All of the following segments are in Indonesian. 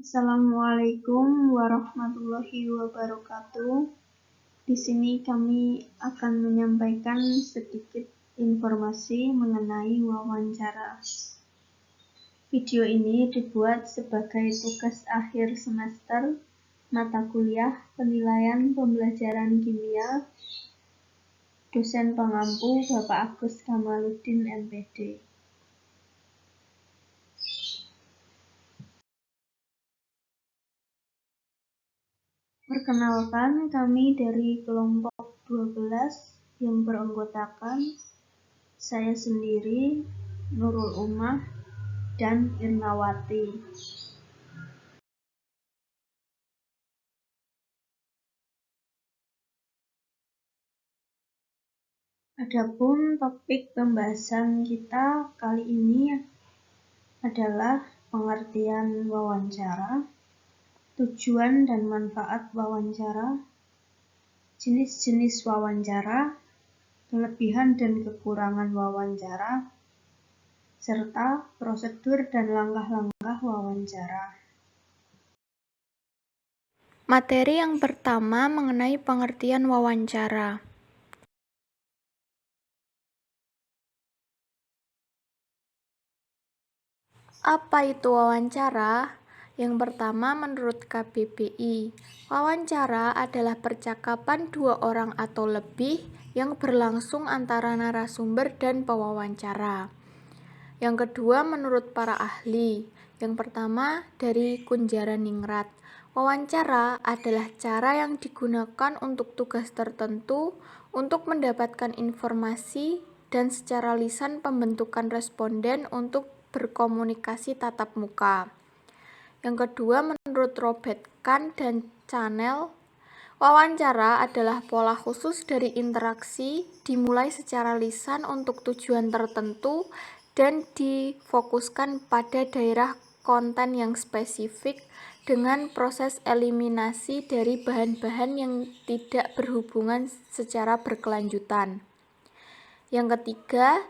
Assalamualaikum warahmatullahi wabarakatuh. Di sini kami akan menyampaikan sedikit informasi mengenai wawancara. Video ini dibuat sebagai tugas akhir semester mata kuliah penilaian pembelajaran kimia dosen pengampu Bapak Agus Kamaluddin MPD. Perkenalkan, kami dari kelompok 12 yang beranggotakan saya sendiri, Nurul Ummah, dan Irnawati. Adapun topik pembahasan kita kali ini adalah pengertian wawancara, tujuan dan manfaat wawancara, jenis-jenis wawancara, kelebihan dan kekurangan wawancara, serta prosedur dan langkah-langkah wawancara. Materi yang pertama mengenai pengertian wawancara. Apa itu wawancara? Yang pertama, menurut KBBI, wawancara adalah percakapan dua orang atau lebih yang berlangsung antara narasumber dan pewawancara. Yang kedua, menurut para ahli. Yang pertama, dari Kunjaraningrat, wawancara adalah cara yang digunakan untuk tugas tertentu untuk mendapatkan informasi dan secara lisan pembentukan responden untuk berkomunikasi tatap muka. Yang kedua, menurut Robert Kahn dan Chanel, wawancara adalah pola khusus dari interaksi dimulai secara lisan untuk tujuan tertentu dan difokuskan pada daerah konten yang spesifik dengan proses eliminasi dari bahan-bahan yang tidak berhubungan secara berkelanjutan. Yang ketiga,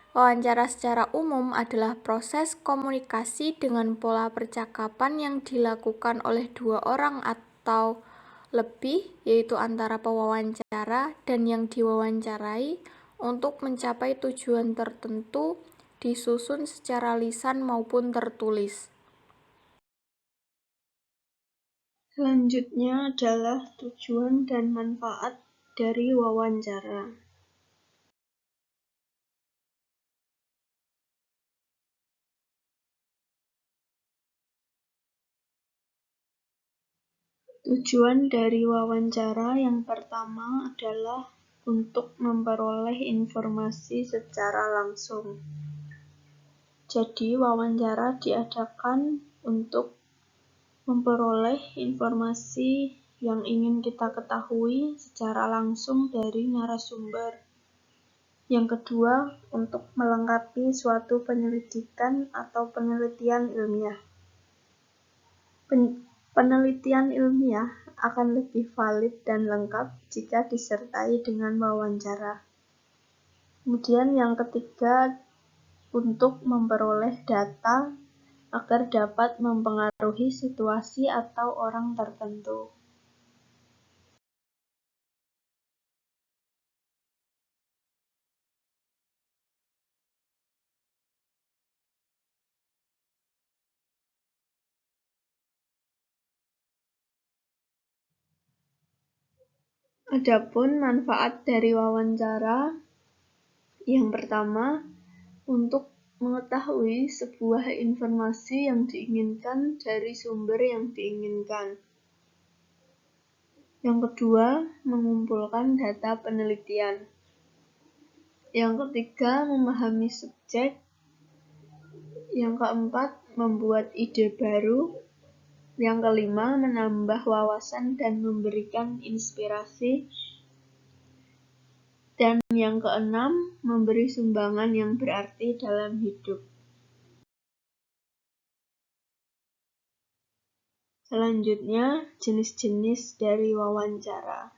wawancara secara umum adalah proses komunikasi dengan pola percakapan yang dilakukan oleh dua orang atau lebih, yaitu antara pewawancara dan yang diwawancarai untuk mencapai tujuan tertentu, disusun secara lisan maupun tertulis. Selanjutnya adalah tujuan dan manfaat dari wawancara. Tujuan dari wawancara yang pertama adalah untuk memperoleh informasi secara langsung. Jadi, wawancara diadakan untuk memperoleh informasi yang ingin kita ketahui secara langsung dari narasumber. Yang kedua, untuk melengkapi suatu penyelidikan atau penelitian ilmiah. Penelitian ilmiah akan lebih valid dan lengkap jika disertai dengan wawancara. Kemudian yang ketiga, untuk memperoleh data agar dapat mempengaruhi situasi atau orang tertentu. Adapun manfaat dari wawancara, yang pertama, untuk mengetahui sebuah informasi yang diinginkan dari sumber yang diinginkan. Yang kedua, mengumpulkan data penelitian. Yang ketiga, memahami subjek. Yang keempat, membuat ide baru. Yang kelima, menambah wawasan dan memberikan inspirasi. Dan yang keenam, memberi sumbangan yang berarti dalam hidup. Selanjutnya, jenis-jenis dari wawancara.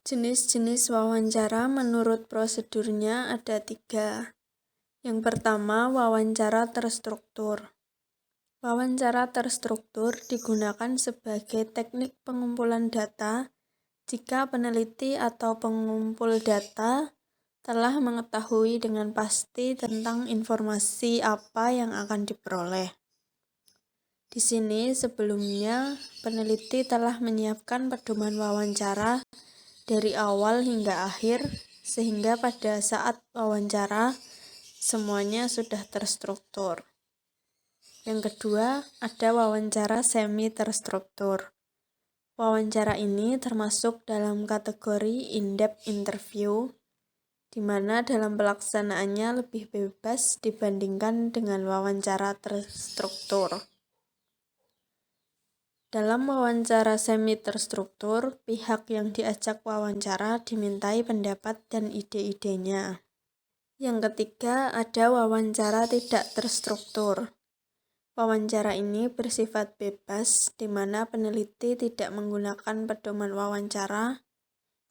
Jenis-jenis wawancara menurut prosedurnya ada 3. Yang pertama, wawancara terstruktur. Wawancara terstruktur digunakan sebagai teknik pengumpulan data jika peneliti atau pengumpul data telah mengetahui dengan pasti tentang informasi apa yang akan diperoleh. Di sini sebelumnya peneliti telah menyiapkan pedoman wawancara dari awal hingga akhir, sehingga pada saat wawancara semuanya sudah terstruktur. Yang kedua, ada wawancara semi terstruktur. Wawancara ini termasuk dalam kategori in-depth interview, di mana dalam pelaksanaannya lebih bebas dibandingkan dengan wawancara terstruktur. Dalam wawancara semi terstruktur, pihak yang diajak wawancara dimintai pendapat dan ide-idenya. Yang ketiga, ada wawancara tidak terstruktur. Wawancara ini bersifat bebas, di mana peneliti tidak menggunakan pedoman wawancara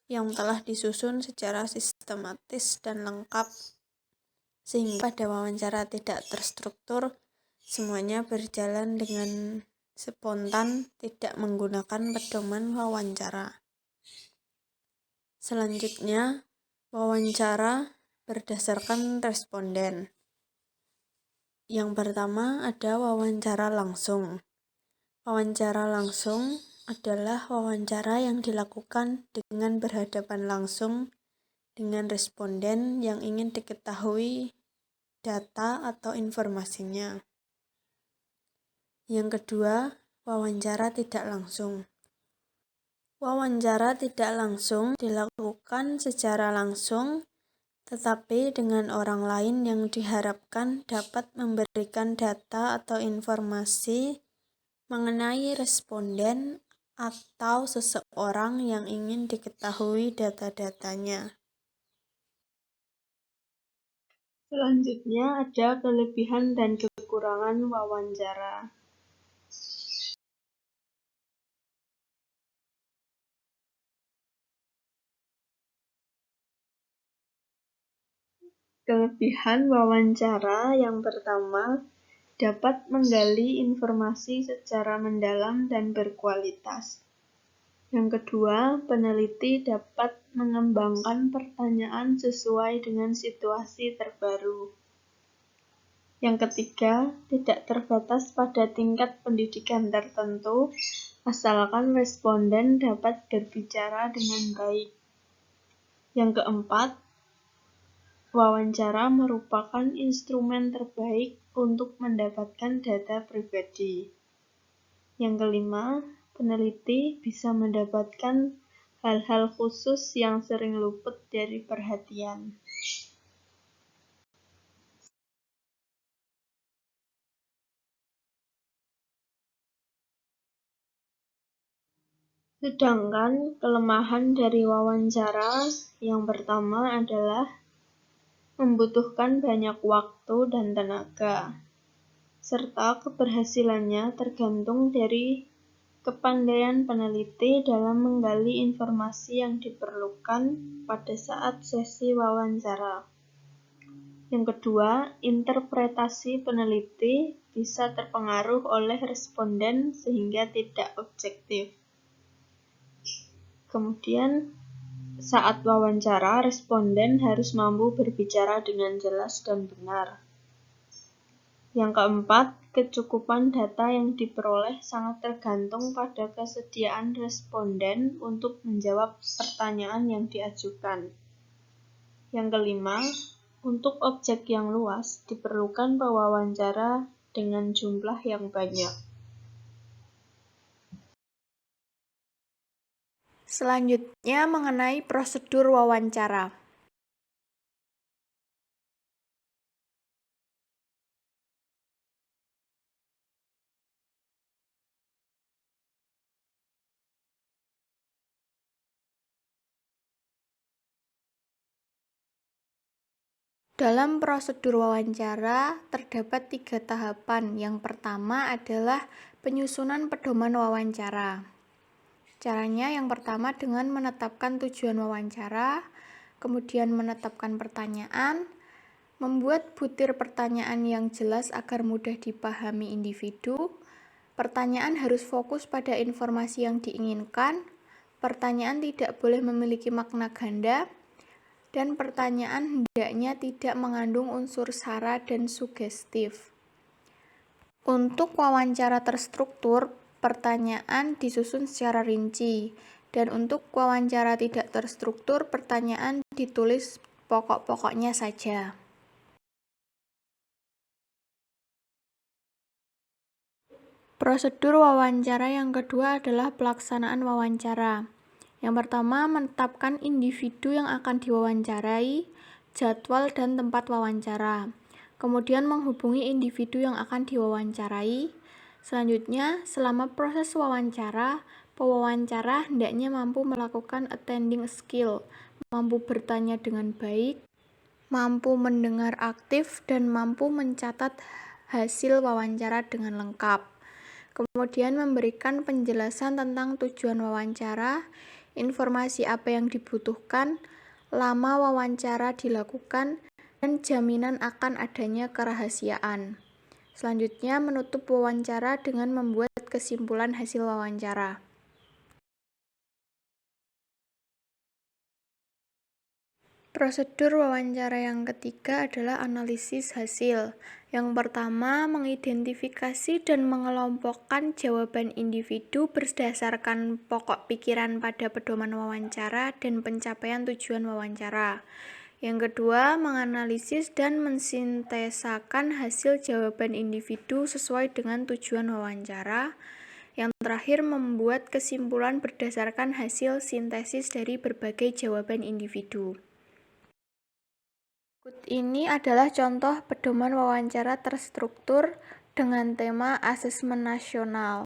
yang telah disusun secara sistematis dan lengkap, sehingga pada wawancara tidak terstruktur, semuanya berjalan dengan spontan, tidak menggunakan pedoman wawancara. Selanjutnya, wawancara berdasarkan responden. Yang pertama ada wawancara langsung. Wawancara langsung adalah wawancara yang dilakukan dengan berhadapan langsung dengan responden yang ingin diketahui data atau informasinya. Yang kedua, wawancara tidak langsung. Wawancara tidak langsung dilakukan secara langsung, tetapi dengan orang lain yang diharapkan dapat memberikan data atau informasi mengenai responden atau seseorang yang ingin diketahui data-datanya. Selanjutnya ada kelebihan dan kekurangan wawancara. Kelebihan wawancara yang pertama, dapat menggali informasi secara mendalam dan berkualitas. Yang kedua, peneliti dapat mengembangkan pertanyaan sesuai dengan situasi terbaru. Yang ketiga, tidak terbatas pada tingkat pendidikan tertentu, asalkan responden dapat berbicara dengan baik. Yang keempat, wawancara merupakan instrumen terbaik untuk mendapatkan data pribadi. Yang kelima, peneliti bisa mendapatkan hal-hal khusus yang sering luput dari perhatian. Sedangkan kelemahan dari wawancara yang pertama adalah membutuhkan banyak waktu dan tenaga, serta keberhasilannya tergantung dari kepandaian peneliti dalam menggali informasi yang diperlukan pada saat sesi wawancara. Yang kedua, interpretasi peneliti bisa terpengaruh oleh responden sehingga tidak objektif. Kemudian, saat wawancara, responden harus mampu berbicara dengan jelas dan benar. Yang keempat, kecukupan data yang diperoleh sangat tergantung pada kesediaan responden untuk menjawab pertanyaan yang diajukan. Yang kelima, untuk objek yang luas, diperlukan pewawancara dengan jumlah yang banyak. Selanjutnya mengenai prosedur wawancara. Dalam prosedur wawancara, terdapat 3 tahapan. Yang pertama adalah penyusunan pedoman wawancara. Caranya yang pertama dengan menetapkan tujuan wawancara, kemudian menetapkan pertanyaan, membuat butir pertanyaan yang jelas agar mudah dipahami individu. Pertanyaan harus fokus pada informasi yang diinginkan. Pertanyaan tidak boleh memiliki makna ganda. Dan pertanyaan hendaknya tidak mengandung unsur sara dan sugestif. Untuk wawancara terstruktur, pertanyaan disusun secara rinci. Dan untuk wawancara tidak terstruktur, pertanyaan ditulis pokok-pokoknya saja. Prosedur wawancara yang kedua adalah pelaksanaan wawancara. Yang pertama, menetapkan individu yang akan diwawancarai, jadwal dan tempat wawancara. Kemudian menghubungi individu yang akan diwawancarai. Selanjutnya, selama proses wawancara, pewawancara hendaknya mampu melakukan attending skill, mampu bertanya dengan baik, mampu mendengar aktif, dan mampu mencatat hasil wawancara dengan lengkap. Kemudian memberikan penjelasan tentang tujuan wawancara, informasi apa yang dibutuhkan, lama wawancara dilakukan, dan jaminan akan adanya kerahasiaan. Selanjutnya menutup wawancara dengan membuat kesimpulan hasil wawancara. Prosedur wawancara yang ketiga adalah analisis hasil. Yang pertama, mengidentifikasi dan mengelompokkan jawaban individu berdasarkan pokok pikiran pada pedoman wawancara dan pencapaian tujuan wawancara. Yang kedua, menganalisis dan mensintesakan hasil jawaban individu sesuai dengan tujuan wawancara. Yang terakhir, membuat kesimpulan berdasarkan hasil sintesis dari berbagai jawaban individu. Berikut ini adalah contoh pedoman wawancara terstruktur dengan tema asesmen nasional.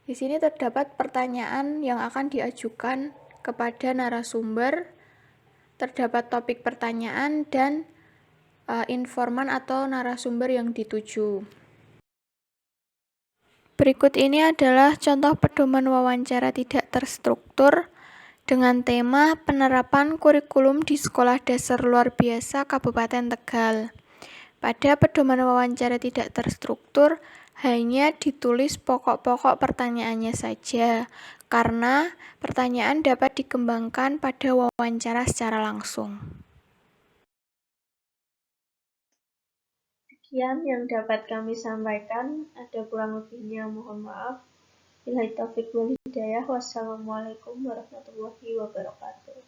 Di sini terdapat pertanyaan yang akan diajukan kepada narasumber, terdapat topik pertanyaan dan informan atau narasumber yang dituju. Berikut ini adalah contoh pedoman wawancara tidak terstruktur dengan tema penerapan kurikulum di Sekolah Dasar Luar Biasa Kabupaten Tegal. Pada pedoman wawancara tidak terstruktur, hanya ditulis pokok-pokok pertanyaannya saja, karena pertanyaan dapat dikembangkan pada wawancara secara langsung. Sekian yang dapat kami sampaikan, ada kurang lebihnya mohon maaf. Billahi taufiq wal hidayah. Wassalamualaikum warahmatullahi wabarakatuh.